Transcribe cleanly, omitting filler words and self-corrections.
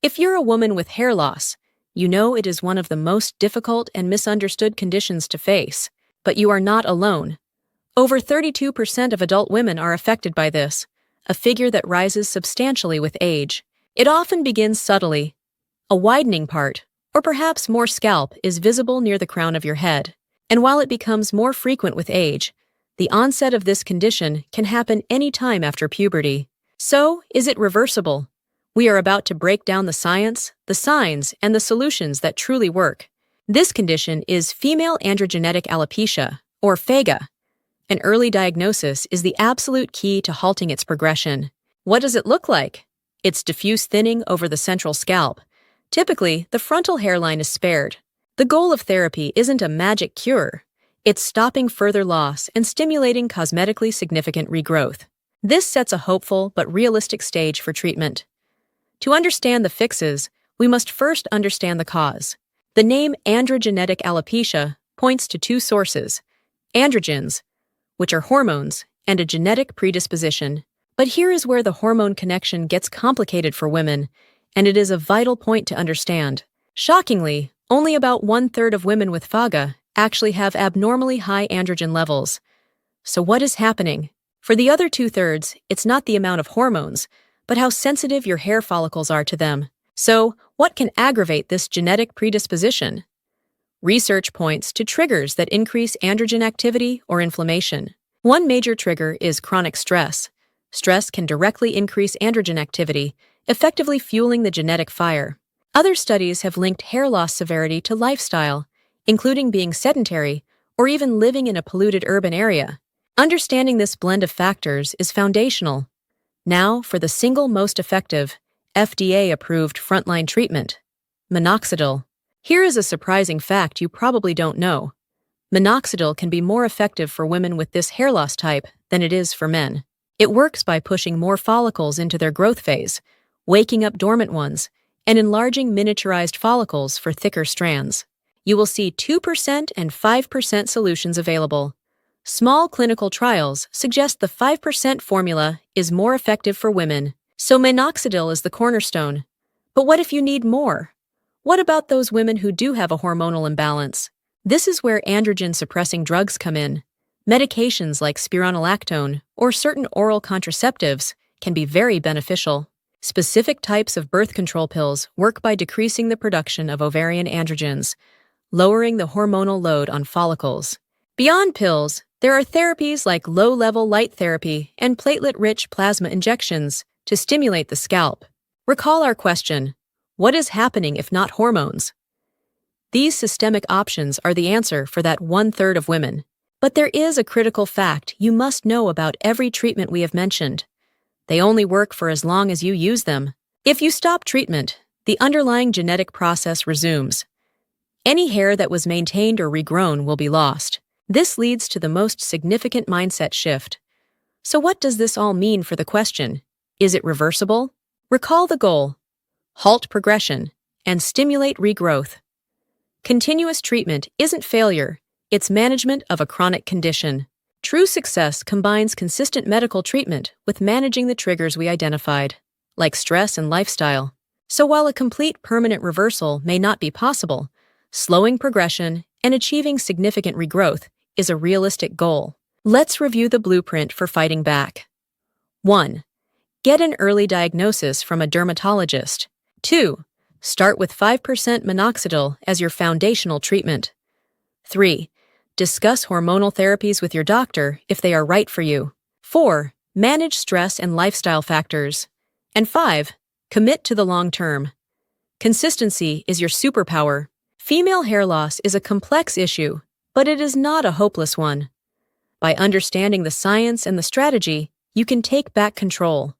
If you're a woman with hair loss, you know it is one of the most difficult and misunderstood conditions to face, but you are not alone. Over 32% of adult women are affected by this, a figure that rises substantially with age. It often begins subtly. A widening part, or perhaps more scalp, is visible near the crown of your head. And while it becomes more frequent with age, the onset of this condition can happen any time after puberty. So, is it reversible? We are about to break down the science, the signs, and the solutions that truly work. This condition is female androgenetic alopecia, or FAGA. An early diagnosis is the absolute key to halting its progression. What does it look like? It's diffuse thinning over the central scalp. Typically, the frontal hairline is spared. The goal of therapy isn't a magic cure. It's stopping further loss and stimulating cosmetically significant regrowth. This sets a hopeful but realistic stage for treatment. To understand the fixes, we must first understand the cause. The name androgenetic alopecia points to two sources: androgens, which are hormones, and a genetic predisposition. But here is where the hormone connection gets complicated for women, and it is a vital point to understand. Shockingly, only about 1/3 of women with FAGA actually have abnormally high androgen levels. So what is happening? For the other 2/3, it's not the amount of hormones, but how sensitive your hair follicles are to them. So, what can aggravate this genetic predisposition? Research points to triggers that increase androgen activity or inflammation. One major trigger is chronic stress. Stress can directly increase androgen activity, effectively fueling the genetic fire. Other studies have linked hair loss severity to lifestyle, including being sedentary or even living in a polluted urban area. Understanding this blend of factors is foundational. Now, for the single most effective, FDA-approved frontline treatment, minoxidil. Here is a surprising fact you probably don't know. Minoxidil can be more effective for women with this hair loss type than it is for men. It works by pushing more follicles into their growth phase, waking up dormant ones, and enlarging miniaturized follicles for thicker strands. You will see 2% and 5% solutions available. Small clinical trials suggest the 5% formula is more effective for women, so minoxidil is the cornerstone. But what if you need more? What about those women who do have a hormonal imbalance? This is where androgen-suppressing drugs come in. Medications like spironolactone or certain oral contraceptives can be very beneficial. Specific types of birth control pills work by decreasing the production of ovarian androgens, lowering the hormonal load on follicles. Beyond pills, there are therapies like low-level light therapy and platelet-rich plasma injections to stimulate the scalp. Recall our question: what is happening if not hormones? These systemic options are the answer for that 1/3 of women. But there is a critical fact you must know about every treatment we have mentioned. They only work for as long as you use them. If you stop treatment, the underlying genetic process resumes. Any hair that was maintained or regrown will be lost. This leads to the most significant mindset shift. So what does this all mean for the question? Is it reversible? Recall the goal: halt progression and stimulate regrowth. Continuous treatment isn't failure, it's management of a chronic condition. True success combines consistent medical treatment with managing the triggers we identified, like stress and lifestyle. So while a complete permanent reversal may not be possible, slowing progression and achieving significant regrowth is a realistic goal. Let's review the blueprint for fighting back. 1. Get an early diagnosis from a dermatologist. 2. Start with 5% minoxidil as your foundational treatment. 3. Discuss hormonal therapies with your doctor if they are right for you. 4. Manage stress and lifestyle factors. And 5. Commit to the long term. Consistency is your superpower. Female hair loss is a complex issue, but it is not a hopeless one. By understanding the science and the strategy, you can take back control.